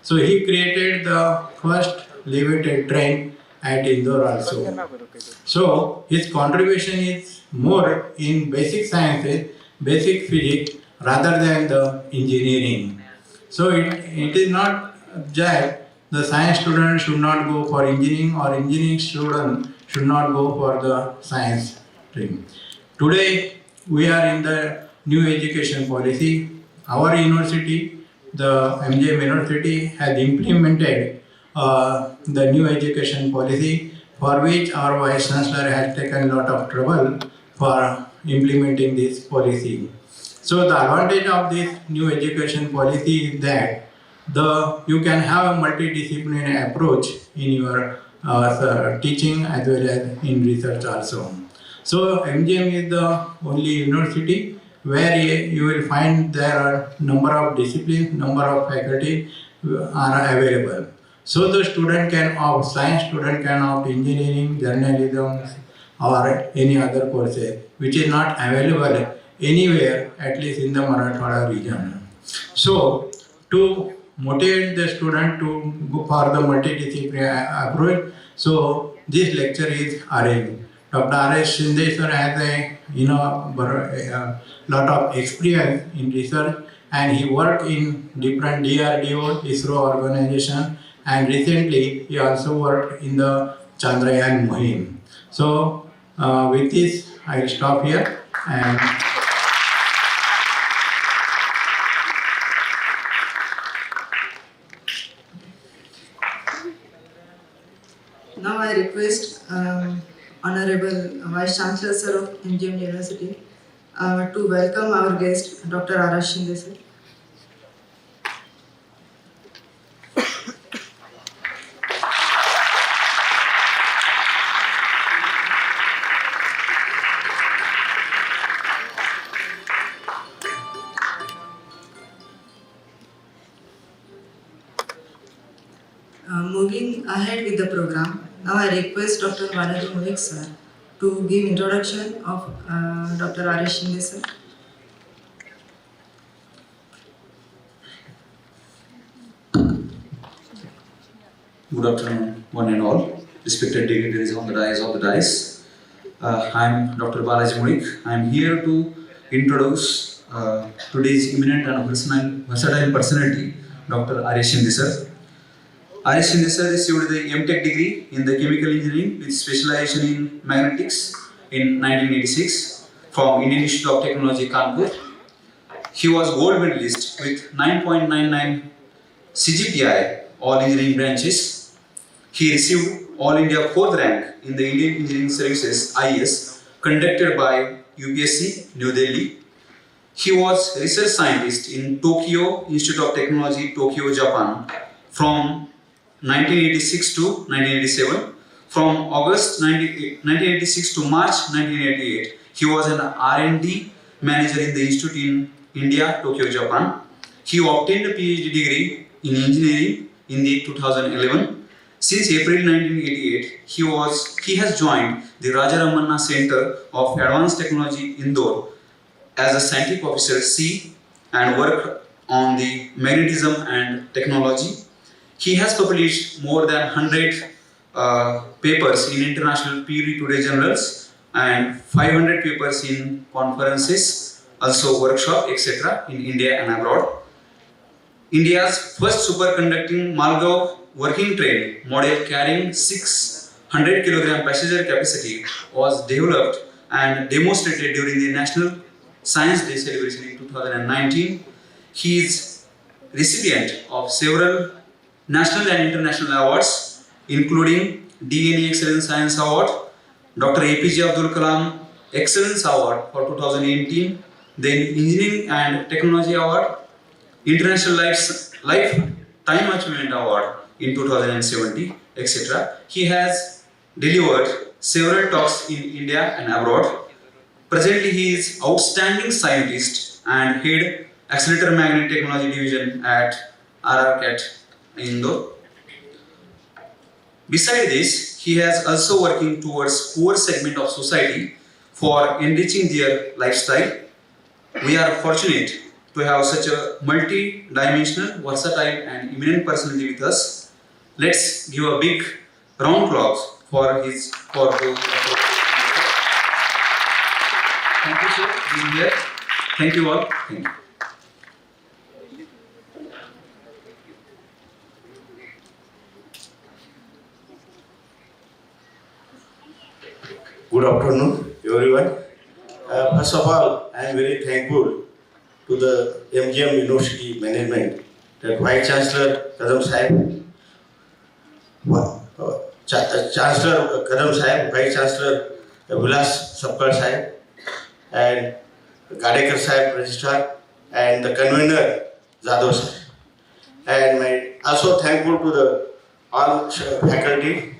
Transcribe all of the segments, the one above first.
So he created the first levitated train at Indore also. So his contribution is more in basic sciences, basic physics rather than the engineering. So it is not that the science student should not go for engineering or engineering student should not go for the science stream. Today we are in the new education policy. Our university, the MGM University, has implemented the new education policy, for which our Vice Chancellor has taken a lot of trouble for implementing this policy. So the advantage of this new education policy is that you can have a multidisciplinary approach in your teaching as well as in research also. So MGM is the only university where you will find there are number of disciplines, number of faculty are available. So the student can opt, science student can opt engineering, journalism or any other courses which is not available anywhere, at least in the Marathwada region. So to motivate the student to go for the multidisciplinary approach, so this lecture is arranged. Dr. R.S. Shinde sir has a lot of experience in research, and he worked in different DRDO, ISRO organization, and recently he also worked in the Chandrayaan Mohim. So with this, I will stop here. And now I request Honorable Vice Chancellor Sir of MGM University to welcome our guest, Dr. R.S. Shinde sir. Moving ahead with the program, now I request Dr. Balaji Moik sir to give introduction of Dr. R.S. Shinde sir. Good afternoon, one and all. Respected dignitaries on the dais of the dais. I am Dr. Balaji Moik. I am here to introduce today's eminent and versatile personality, Dr. R.S. Shinde sir. R.S. Shinde sir received the M.Tech degree in the chemical engineering with specialization in magnetics in 1986 from Indian Institute of Technology, Kanpur. He was gold medalist with 9.99 CGPI, all engineering branches. He received All India 4th rank in the Indian Engineering Services IS conducted by UPSC, New Delhi. He was research scientist in Tokyo Institute of Technology, Tokyo, Japan from 1986 to 1987. From August 1986 to March 1988, he was an R&D manager in the institute in India, Tokyo, Japan. He obtained a PhD degree in engineering in the 2011. Since April 1988, he has joined the Raja Ramanna Center of Advanced Technology, Indore, as a scientific officer C and worked on the magnetism and technology. He has published more than 100 papers in international peer-reviewed journals and 500 papers in conferences, also workshops, etc. in India and abroad. India's first superconducting Malgaon working train model carrying 600 kg passenger capacity was developed and demonstrated during the National Science Day celebration in 2019. He is recipient of several national and international awards, including DNA Excellence Science Award, Dr. APJ Abdul Kalam Excellence Award for 2018, then Engineering and Technology Award, International Lifetime Achievement Award in 2017, etc. He has delivered several talks in India and abroad. Presently, he is outstanding scientist and head Accelerator Magnet Technology Division at RRCAT Indore. Besides this, he has also working towards poor segment of society for enriching their lifestyle. We are fortunate to to have such a multi-dimensional, versatile and eminent personality with us. Let's give a big round of applause for those. Thank you, sir, for being here. Thank you all. Thank you. Good afternoon, everyone. First of all, I am very thankful to the MGM University management, that Vice Chancellor Kadam Sahib, Chancellor Kadam Sahib, Vice Chancellor Vilas Sapkar Sahib, and Gadekar Sahib, Registrar, and the convener Jadhav Sahib. And also thankful to the all faculty,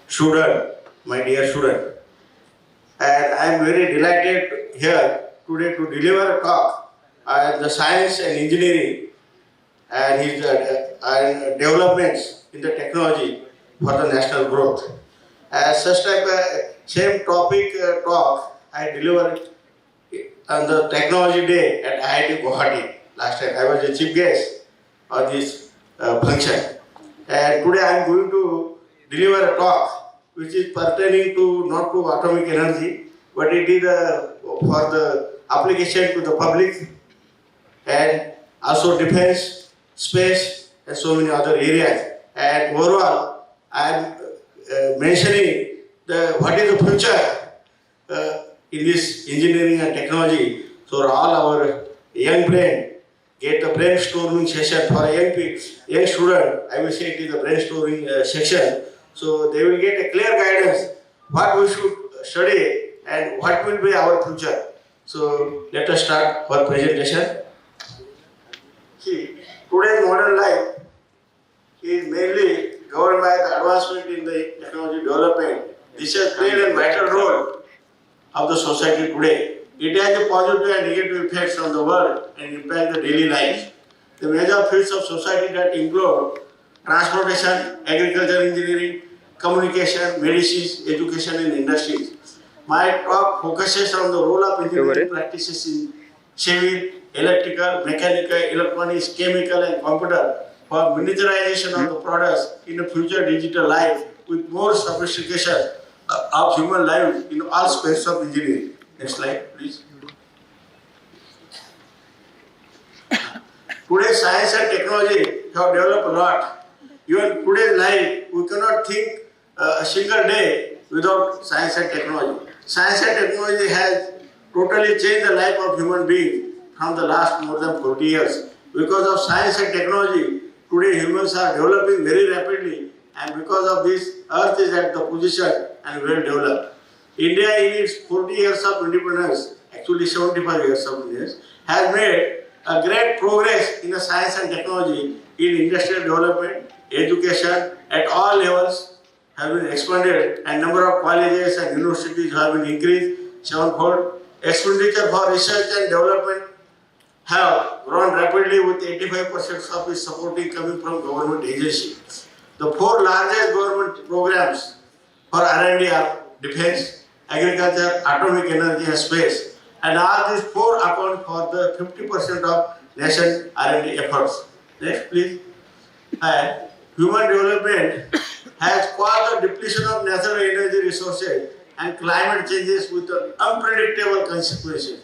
student, my dear student. And I am very delighted here today to deliver a talk on the science and engineering and his and developments in the technology for the national growth. As such type same topic talk I delivered on the technology day at IIT Guwahati last time. I was a chief guest on this function, and today I am going to deliver a talk which is pertaining to not to atomic energy, but it is for the application to the public and also defense, space, and so many other areas. And overall, I am mentioning what is the future in this engineering and technology. So all our young brain get the brainstorming session for a young student. I will say it is a brainstorming section. So they will get a clear guidance what we should study and what will be our future. So let us start our presentation. See, today's modern life is mainly governed by the advancement in the technology development. This has played a vital role of the society today. It has a positive and negative effects on the world and impact the daily life. The major fields of society that include transportation, agriculture, engineering, communication, medicine, education and industries. My talk focuses on the role of engineering practices in civil, electrical, mechanical, electronics, chemical and computer for miniaturization of the products in the future digital life with more sophistication of human life in all spaces of engineering. Next slide, please. Today, science and technology have developed a lot. Even today's life, we cannot think a single day without science and technology. Science and technology has totally changed the life of human beings from the last more than 40 years. Because of science and technology, today humans are developing very rapidly, and because of this, Earth is at the position and well developed. India in its 40 years of independence, actually 75 years of independence, has made a great progress in the science and technology in industrial development, education at all levels have been expanded, and number of colleges and universities have been increased sevenfold. Expenditure for research and development have grown rapidly with 85% of its supporting coming from government agencies. The four largest government programs for R&D are defense, agriculture, atomic energy and space, and all these four account for the 50% of nation R&D efforts. Next please. And human development has caused the depletion of natural energy resources and climate changes with unpredictable consequences.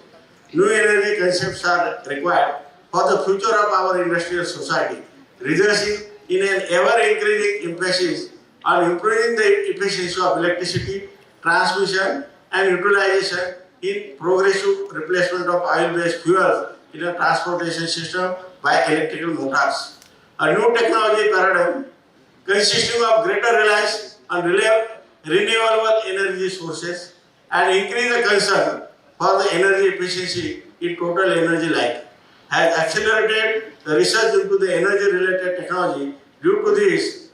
New energy concepts are required for the future of our industrial society, resulting in an ever-increasing emphasis on improving the efficiency of electricity, transmission and utilization in progressive replacement of oil-based fuels in a transportation system by electrical motors. A new technology paradigm consisting of greater reliance on renewable energy sources and increase the concern for the energy efficiency in total energy life has accelerated the research into the energy related technology. Due to this,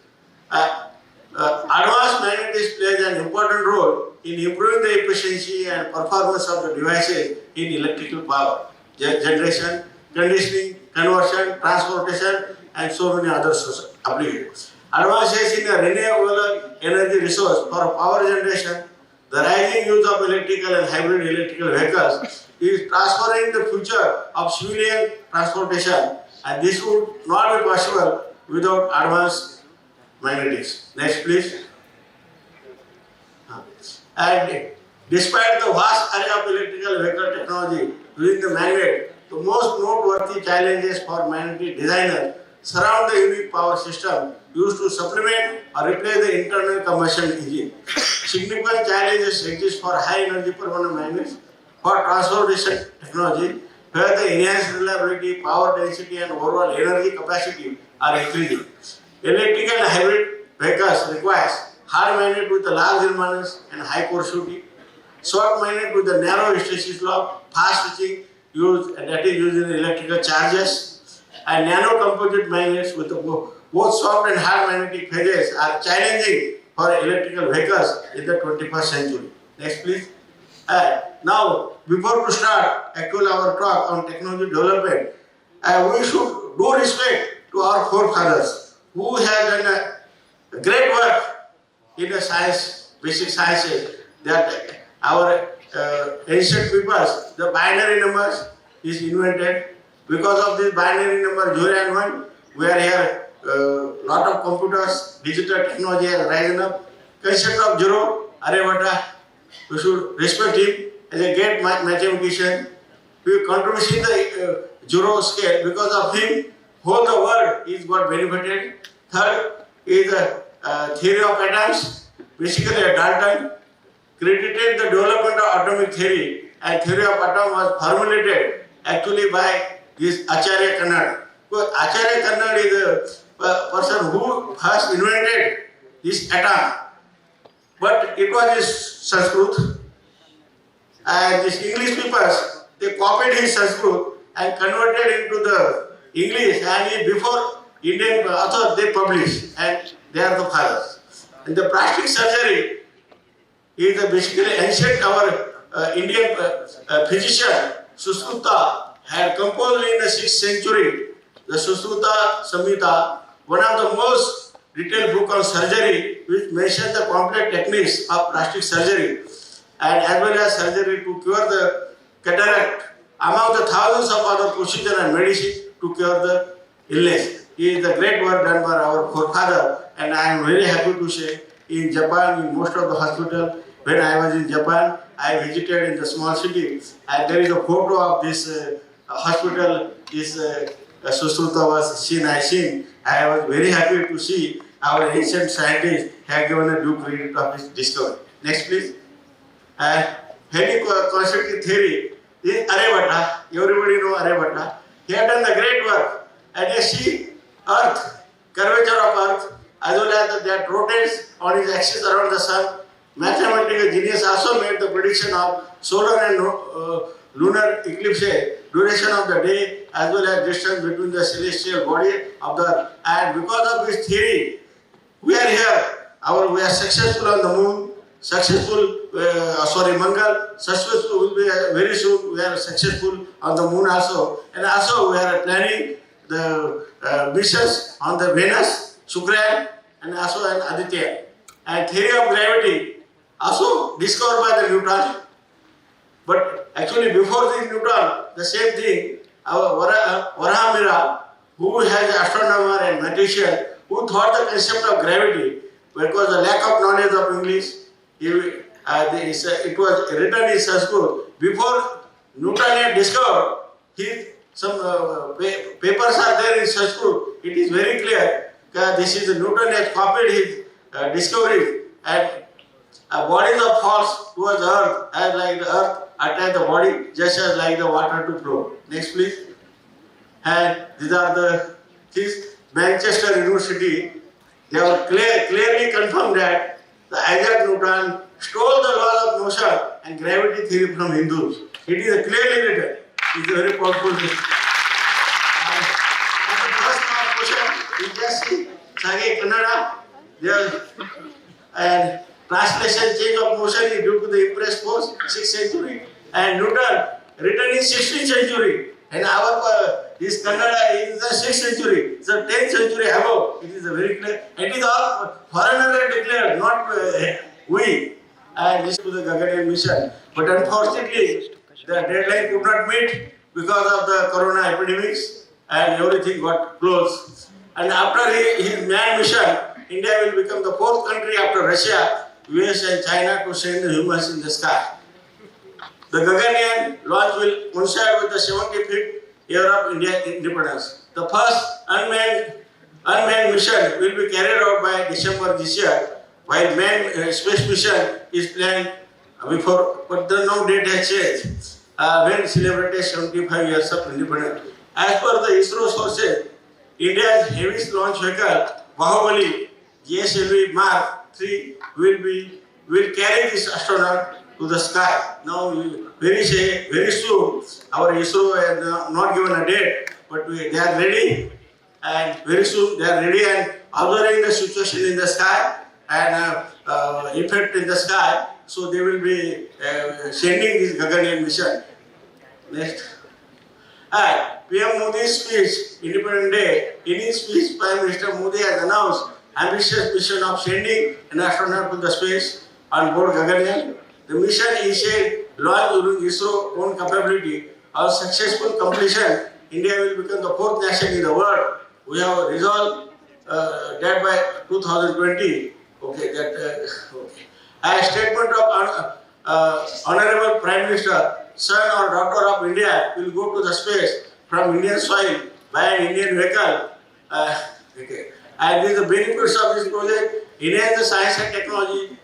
advanced magnetics plays an important role in improving the efficiency and performance of the devices in electrical power generation, conditioning, conversion, transportation and so many other applications. Advances in the renewable energy resource for power generation, the rising use of electrical and hybrid electrical vehicles is transferring the future of civilian transportation, and this would not be possible without advanced magnetics. Next, please. And despite the vast area of electrical vehicle technology using the magnet, the most noteworthy challenges for magnetic designers surround the unique power system used to supplement or replace the internal combustion engine. Significant challenges exist for high energy permanent magnets for transportation technology, where the enhanced reliability, power density, and overall energy capacity are increasing. Electric and hybrid vehicles requires hard magnet with a large imbalance and high porosity, soft magnet with a narrow hysteresis lock, fast switching that is used in electrical charges, and nano composite magnets with both soft and hard magnetic phases are challenging for electrical vehicles in the 21st century. Next, please. Now, before to start actually our talk on technology development, we should do respect to our forefathers who have done a great work in the science, basic sciences, that our ancient peoples, the binary numbers is invented. Because of this binary number 0 and 1, we are here, lot of computers, digital technology has risen up. Concept of zero, Aryabhata, we should respect him as a great mathematician. We contribution the zero scale. Because of him, whole the world is got benefited. Third is the theory of atoms. Basically, Dalton credited the development of atomic theory, and theory of atom was formulated actually by this Acharya Kannad. Because Acharya Kannad is the person who first invented this atom, but it was his Sanskrit, and these English people, they copied his Sanskrit and converted into the English, and before Indian authors they published, and they are the fathers. And the plastic surgery is basically ancient. Our Indian physician Sushruta had composed in the 6th century the Sushruta Samhita, one of the most detailed book on surgery, which mentions the complex techniques of plastic surgery and as well as surgery to cure the cataract, among the thousands of other procedures and medicine to cure the illness. It is the great work done by our forefather, and I am very happy to say in Japan, in most of the hospitals, when I was in Japan, I visited in the small city, and there is a photo of this hospital. This Sushruta was seen. I was very happy to see our ancient scientists have given a due credit of his discovery. Next, please. Heliconcentric theory is Aryabhata. Everybody know Aryabhata. He had done the great work. And you see Earth, curvature of Earth, as well as that rotates on its axis around the sun. Mathematical genius also made the prediction of solar and lunar eclipse, duration of the day, as well as distance between the celestial body of the Earth. And because of his theory, we are here. We are successful on the moon, Mangal, successful will be very soon. We are successful on the moon also. And also we are planning the missions on the Venus, Shukran, and also an Aditya. And theory of gravity also discovered by the Newton. But actually before the Newton, the same thing, our Varahamira, who has an astronomer and mathematician, who thought the concept of gravity, because the lack of knowledge of English, it was written in Sanskrit. Before Newton had discovered, some papers are there in Sanskrit. It is very clear that this is Newton has copied his discovery, and bodies of falls towards the earth, as like the earth attach the body, just as like the water to flow. Next, please. And these are the things. Manchester University, they have clearly confirmed that the Isaac Newton stole the laws of motion and gravity theory from Hindus. It is clearly written. It is a very powerful thing. And the first law of motion, you just see, Sage Kannada, and translation change of motion is due to the impressed force, 6th century. And Newton, written in 16th century. And this Kannada is the 6th century, so 10th century above. It is a very clear. It is all foreigners declared, not we. And this to the Gaganyaan mission. But unfortunately, the deadline could not meet because of the corona epidemics and everything got closed. And after his manned mission, India will become the fourth country after Russia, US and China to send the humans in the sky. The Gaganyaan launch will coincide with the 75th year of India's independence. The first unmanned mission will be carried out by December this year, while manned space mission is planned before, but the no date has changed. When celebrated 75 years of independence. As per the ISRO sources, India's heaviest launch vehicle, Bahubali GSLV Mark III, will carry this astronaut to the sky. Now, very soon, our ISRO has not given a date, but they are ready, and very soon they are ready and observing the situation in the sky and effect in the sky. So they will be sending this Gaganyaan mission. Next. PM Modi's speech, Independence Day. In his speech, Prime Minister Modi has announced ambitious mission of sending an astronaut to the space on board Gaganyaan. The mission is launched during ISRO's own capability. Our successful completion, India will become the fourth nation in the world. We have resolved that by 2020. Okay. A statement of Honorable Prime Minister, son or daughter of India will go to the space from Indian soil by an Indian vehicle. And the benefits of this project enhance the science and technology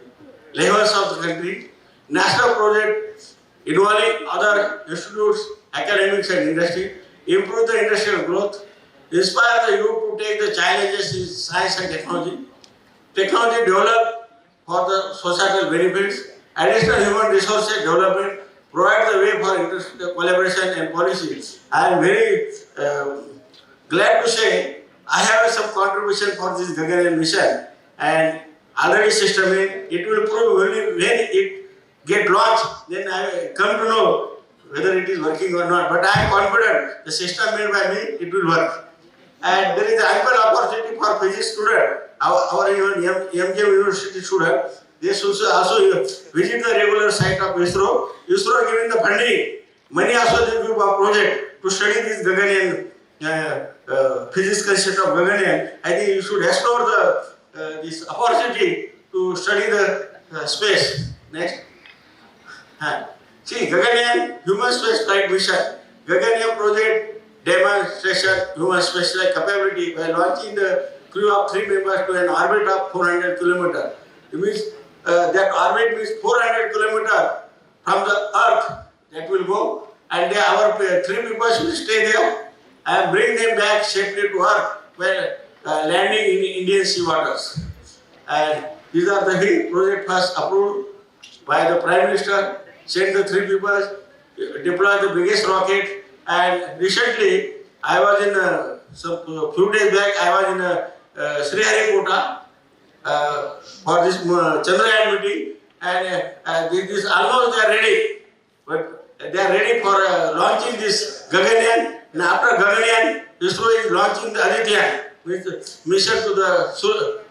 levels of the country. National project involving other institutes, academics and industry, improve the industrial growth, inspire the youth to take the challenges in science and technology, technology developed for the societal benefits, additional human resources development, provide the way for international collaboration and policies. I am very glad to say I have some contribution for this Gaganyaan mission, and already system it will prove when it get launched, then I come to know whether it is working or not. But I am confident the system made by me, it will work. And there is ample opportunity for physics student, our MGM University student. They should also visit the regular site of ISRO. ISRO giving the funding. Money also they give a project to study this Gaganyaan physics concept of Gaganyaan. I think you should explore this opportunity to study the space. Next. See, Gaganyaan human space flight mission. Gaganyaan project demonstration human space flight capability by launching the crew of 3 members to an orbit of 400 km. It means that orbit means 400 km from the Earth that will go, and our 3 people will stay there and bring them back safely to Earth while landing in Indian sea waters. And these are the big project first approved by the Prime Minister. Send the 3 people, deploy the biggest rocket, and recently I was in few days back I was in Sriharikota for this Chandrayaan meeting, and this almost they are ready, but they are ready for launching this Gaganyaan. And after Gaganyaan, ISRO is launching the Adityan, with mission to the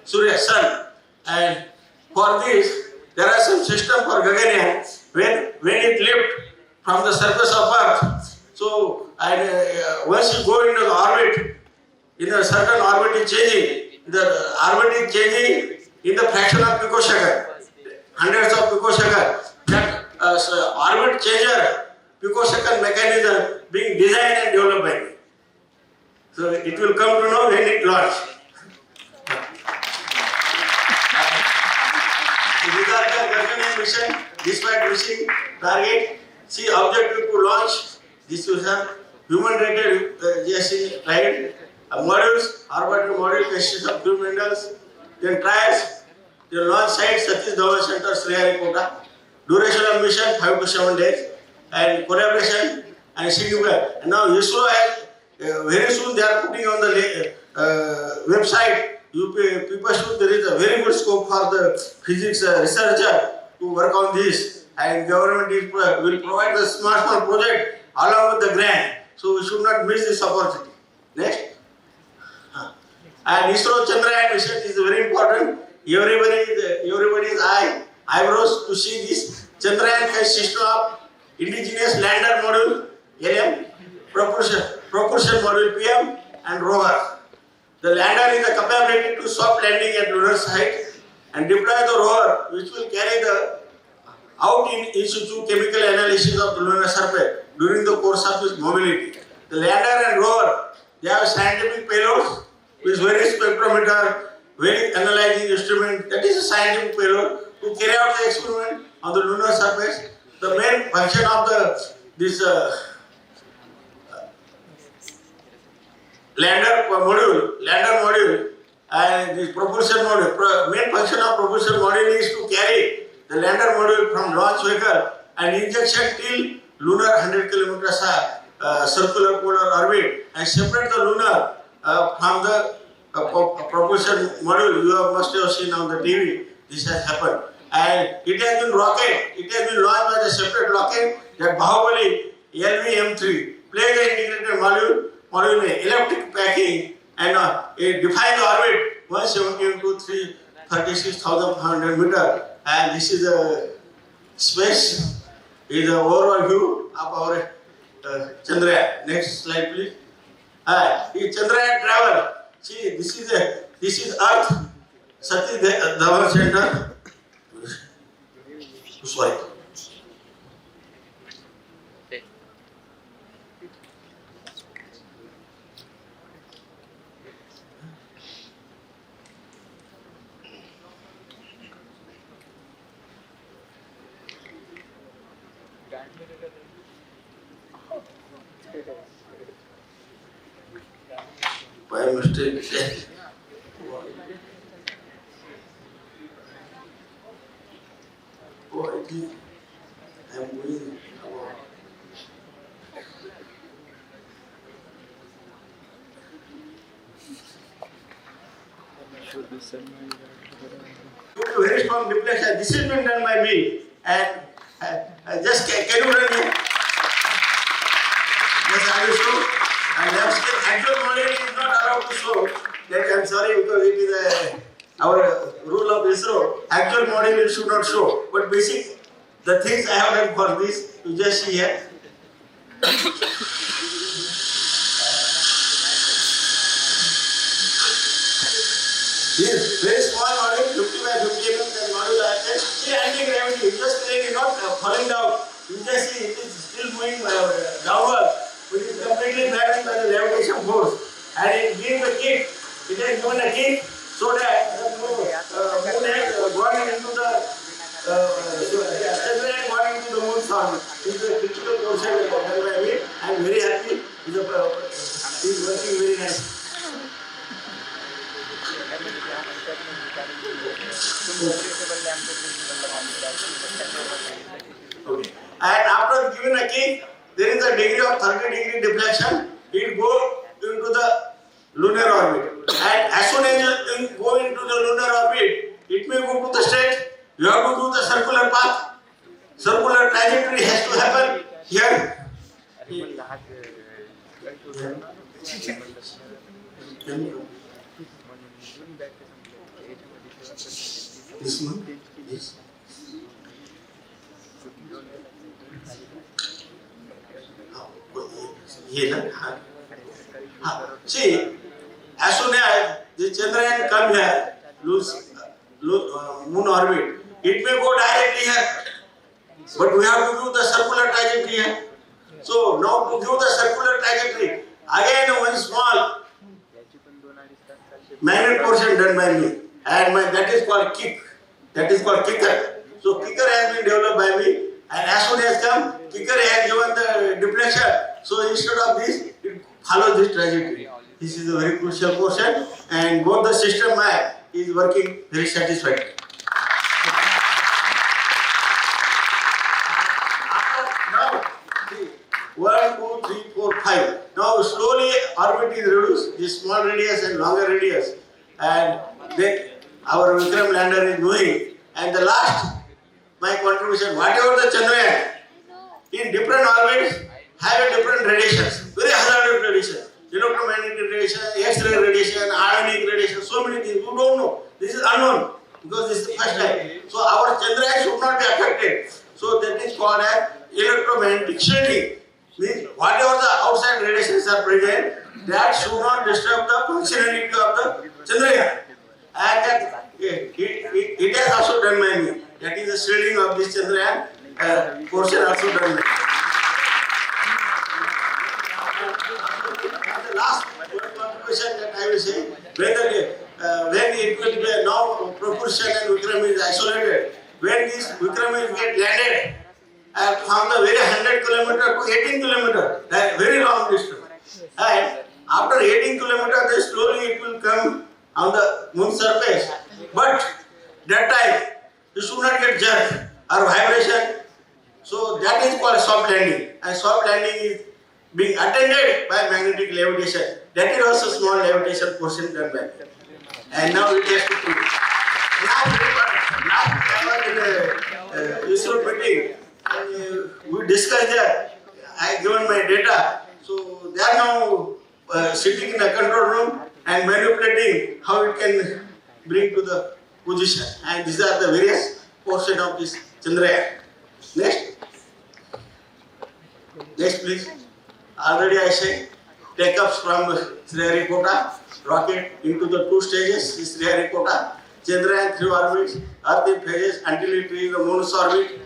Surya Sun. And for this, there are some system for Gaganyaan when it lift from the surface of Earth. So, once you go into the orbit, in a certain orbit is changing. The orbit is changing in the fraction of picosecond, hundreds of picosecond. That orbit changer, picosecond mechanism being designed and developed by me. So it will come to know when it launches. Regarding the Gaganyaan mission, despite missing target, see objective to launch this mission, human rated GSC ride, modules, orbital module consists of 2 minerals, then trials, the launch site Satish Dhawan Center, Sriharikota, duration of mission 5 to 7 days, and collaboration and significant. And now ISRO has, very soon they are putting on the website, people should, there is a very good scope for the physics researcher to work on this, and government will provide the small project along with the grant. So we should not miss this opportunity. Next. And ISRO Chandrayaan mission is very important. Everybody's eyebrows to see this. Chandrayaan consists of indigenous lander module, LM, propulsion module PM and rover. The lander is the capability to soft landing at lunar site and deploy the rover, which will carry the out in situ chemical analysis of the lunar surface during the course of its mobility. The lander and rover, they have scientific payloads with various spectrometer, very analyzing instrument. That is a scientific payload to carry out the experiment on the lunar surface. The main function of this lander module and the propulsion module. Main function of propulsion module is to carry the lander module from launch vehicle and injection till lunar 100 kilometers circular polar orbit and separate the lunar from the propulsion module. You must have seen on the TV. This has happened, and it has been rocket. It has been launched by the separate rocket that Bahubali LVM3 plays the integrated module में electric packing and it defines the orbit 170 to 336,500 meter, and this is the space is the overall view of our Chandrayaan. Next slide, please. If Chandrayaan travel, see this is Earth, Satish Dhawan Center. Sorry. By mistake. Oh, I think I am going. Very strong deflection. This has been done by me, and just can you run here? Yes, I will show. And actual modeling is not allowed to show. That I'm sorry because it is our rule of ISRO. Actual modeling should not show. But basic, the things I have done for this, you just see here. This very small module, 50 by 50 mm, that module I said, see anti-gravity, you just plane is not falling down. You just see it is still moving downward, which is completely balanced by the levitation force. And it gives a kick, it has given a kick so that the moon has gone into the Chandrayaan gone into the moon's orbit. This is a critical portion done by me. I am very happy. It is working very nice. Okay. And after giving a kick, there is a degree of 30-degree deflection. It goes into the lunar orbit. And as soon as you go into the lunar orbit, it may go to the state. You have to do the circular path. Circular trajectory has to happen here. This one? Yes. See, as soon as the Chandrayaan come here, moon orbit, it may go directly here, but we have to do the circular trajectory here. So now to do the circular trajectory, again one small magnet portion done by me, and that is called kick. That is called kicker. So kicker has been developed by me, and as soon as come, kicker has given the deflection. So instead of this, it follows this trajectory. This is a very crucial portion, and both the system map is working very satisfactory. Now, see, 1, 2, 3, 4, 5. Now slowly orbit is reduced. This small radius and longer radius, and then our Vikram lander is moving. And the last, my contribution, whatever the Chandrayaan, in different orbits have a different radiations, very hazardous radiation, electromagnetic radiation, X-ray radiation, ionic radiation, so many things. You don't know. This is unknown because this is the first time. So our Chandrayaan should not be affected. So that is called as electromagnetic shielding. means whatever the outside radiations are present, that should not disturb the functionality of the Chandrayaan. And that it has also done by me. That is the shielding of this Chandrayaan portion also done by me. And the last contribution that I will say, whether when it will be now propulsion and Vikram is isolated, when this Vikram is get landed from the very 100 kilometer to 18 kilometer, that very long distance. And after 18 kilometer, then slowly it will come on the moon surface. But that time, you should not get jerk or vibration. So that is called soft landing. And soft landing is being attended by magnetic levitation. That is also small levitation portion done by. And now it has to prove. Now we were in a useful meeting. And we discussed that. I given my data. So they are now sitting in a control room and manipulating how it can bring to the position. And these are the various portions of this Chandrayaan. Next. Next please. Already I said, take-ups from Sriharikota, rocket into the two stages, Sriharikota, Chandrayaan 3 orbits, Earth in phases until it reaches the moon's orbit,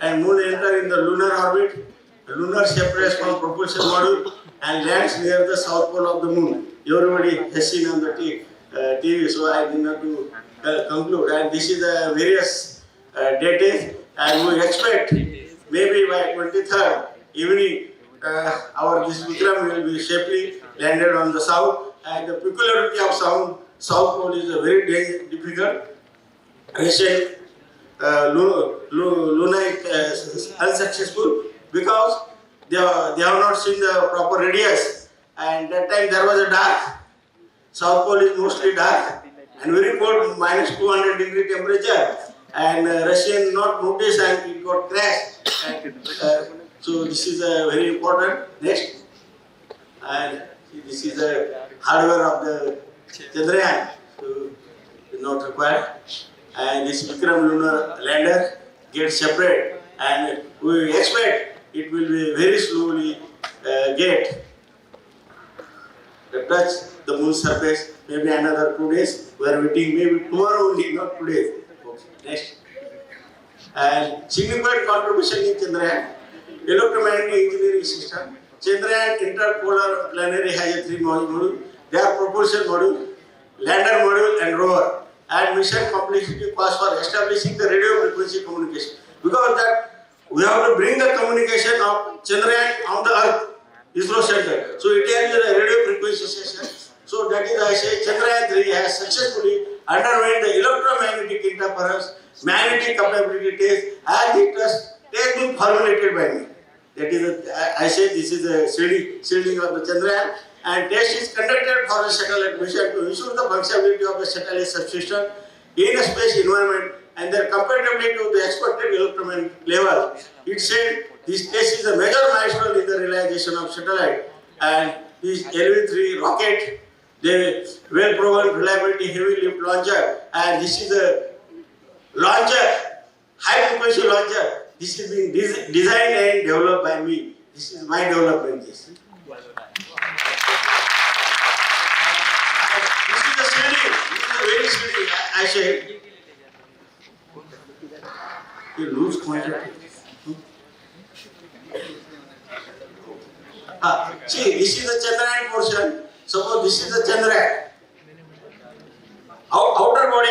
and moon enter in the lunar orbit. The lunar separates from propulsion module and lands near the south pole of the moon. Everybody has seen on the TV, so I need not to conclude. And this is the various dates, and we expect maybe by 23rd evening, this Vikram will be safely landed on the south. And the peculiarity of south pole is a very difficult. Recent Luna is unsuccessful because they have not seen the proper radius, and that time there was a dark. South pole is mostly dark and very cold, minus 200 degree temperature, and Russian not noticed and it got crashed. And, so this is very important. Next, and this is the hardware of the Chandrayaan, so not required. And this Vikram lunar lander gets separate, and we expect it will be very slowly get touch the moon surface. Maybe another 2 days. We are waiting. Maybe tomorrow only, not today. Okay. Next, and significant contribution in Chandrayaan. Electromagnetic engineering system. Chandrayaan interpolar planetary has a 3 module. They are propulsion module, lander module, and rover. And mission complexity calls for establishing the radio frequency communication. Because that we have to bring the communication of Chandrayaan on the Earth, ISRO center. So it has a radio frequency station. So that is I say Chandrayaan 3 has successfully underwent the electromagnetic interference, magnetic capability test, and it has been formulated by me. That is, I say this is the shielding of the Chandrayaan, and test is conducted for the satellite mission to ensure the functionality of the satellite subsystem in a space environment and their compatibility to the expected electromagnetic level. It said this test is a major milestone in the realization of satellite, and this LV-3 rocket, the well-proven reliability heavy lift launcher, and this is a launcher, high frequency launcher. This is being designed and developed by me. This is my development. This is the shielding. This is a very shielding. I said, you lose contact. See, this is the Chandrayaan portion. Suppose this is the Chandrayaan. Outer body I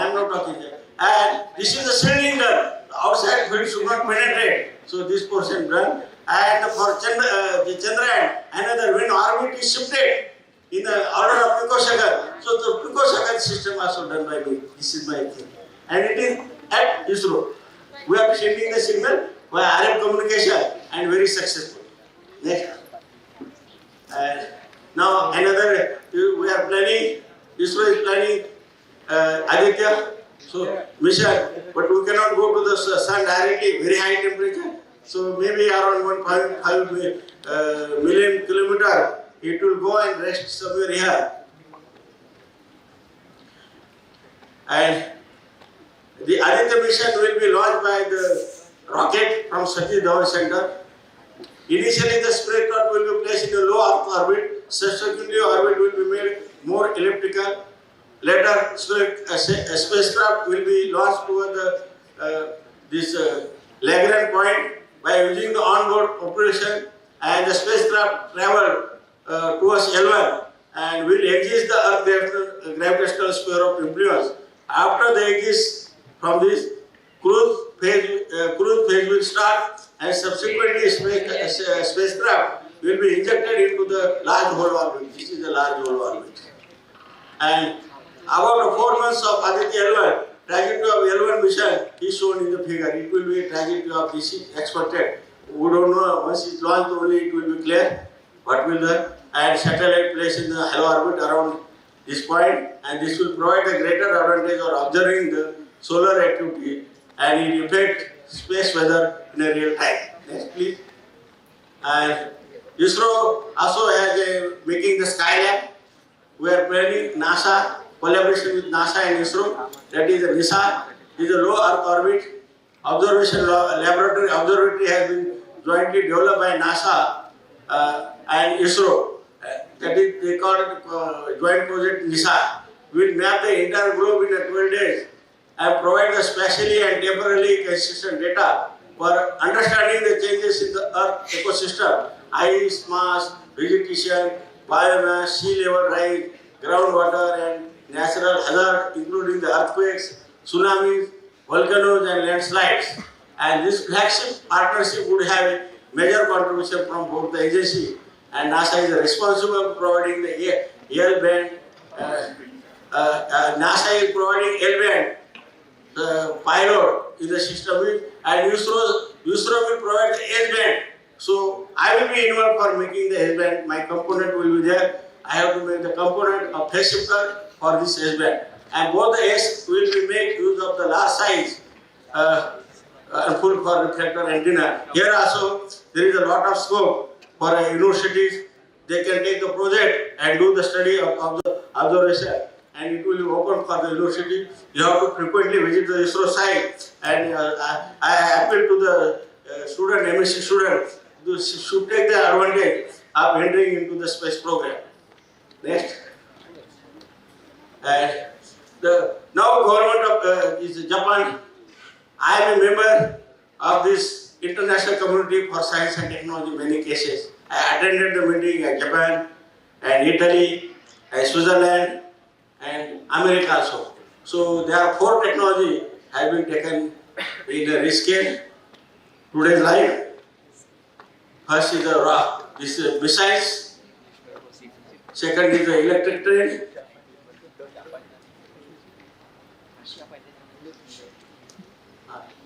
am not talking there. And this is the shielding done. Outside field should not penetrate. So this portion done. And for the Chandrayaan, another when orbit is shifted in the order of picosecond. So the picosecond system also done by me. This is my thing. And it is at ISRO. We are sending the signal by RF communication and very successful. Next. And now another, we are planning, ISRO is planning Aditya. So mission, but we cannot go to the sun directly, very high temperature. So maybe around 1.5 million kilometer, it will go and rest somewhere here. And the Aditya mission will be launched by the rocket from Satish Dhawan Center Initially, the spacecraft will be placed in a low Earth orbit. Subsequently, orbit will be made more elliptical. Later, a spacecraft will be launched toward this Lagrange point by using the onboard operation, and the spacecraft travel towards L1 and will exit the Earth gravitational sphere of influence. After the exit from this, cruise phase will start, and subsequently spacecraft will be injected into the large hole orbit. This is the large hole orbit. And about 4 months of Aditya L1, trajectory of L1 mission is shown in the figure. It will be a trajectory of this expected. We don't know, once it's launched only it will be clear what will the and satellite placed in the halo orbit around this point, and this will provide a greater advantage of observing the solar activity and it affect space weather in a real time. Next please. And ISRO also has making the Skylab. We are planning NASA, collaboration with NASA and ISRO. That is NISA, is a low Earth orbit observation laboratory. Observatory has been jointly developed by NASA and ISRO. That is they call it joint project NISA. Will map the entire globe in 12 days and provide the spatially and temporally consistent data for understanding the changes in the Earth ecosystem, ice, mass, vegetation, biomass, sea level rise, groundwater and natural hazards including the earthquakes, tsunamis, volcanoes and landslides. And this flagship partnership would have a major contribution from both the agency, and NASA is responsible for providing the L-band. NASA is providing L-band payload in the system, and ISRO will provide the S-band. So I will be involved for making the S-band. My component will be there. I have to make the component of phase shifter for this S-band. And both the S will be made use of the large size full for reflector antenna. Here also there is a lot of scope for universities. They can take the project and do the study of the observation, and it will be open for the university. You have to frequently visit the ISRO site, and I appeal to the MSc students should take the advantage of entering into the space program. Next. And now government of is Japan. I am a member of this international community for science and technology in many cases. I attended the meeting at Japan and Italy and Switzerland and America also. So there are 4 technology have been taken in a rescale today's life. First is the missiles. Second is the electric train.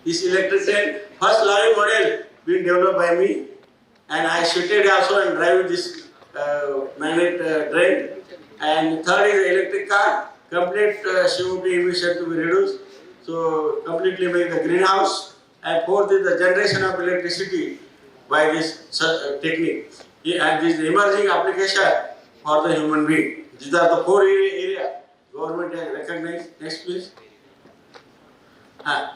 This electric train, first lorry model being developed by me, and I seated also and drive this magnet train. And third is the electric car, complete CO2 emission to be reduced, so completely make the greenhouse. And fourth is the generation of electricity by this technique. And this emerging application for the human being. These are the 4 areas government has recognized. Next please. And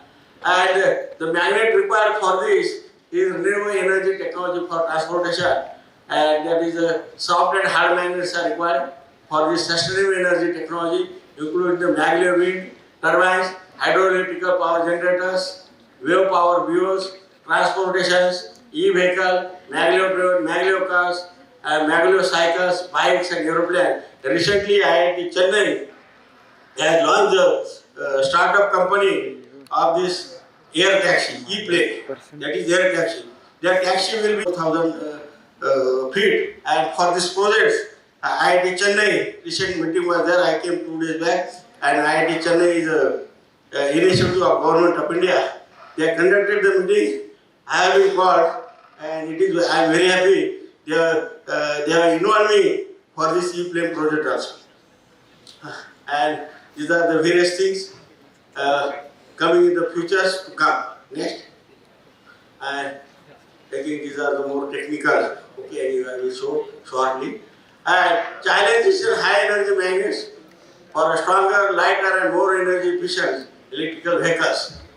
the magnet required for this is renewable energy technology for transportation, and that is soft and hard magnets are required for this sustainable energy technology, including the milieu wind turbines, hydroelectrical power generators, wave power buoys, transportations, e-vehicle, milieu cars, milieu cycles, bikes and aeroplanes. Recently, IIT Chennai has launched a startup company of this air taxi, e-plane, that is air taxi. Their taxi will be 1,000 feet, and for this project, IIT Chennai, recent meeting was there, I came 2 days back, and IIT Chennai is an initiative of Government of India. They conducted the meeting, I have been called, and I am very happy, they have involved me for this e-plane project also. And these are the various things coming in the futures to come. Next. And I think these are the more technical. Okay, anyway, I will show shortly. And challenges in high energy magnets for a stronger, lighter and more energy efficient electrical vehicles.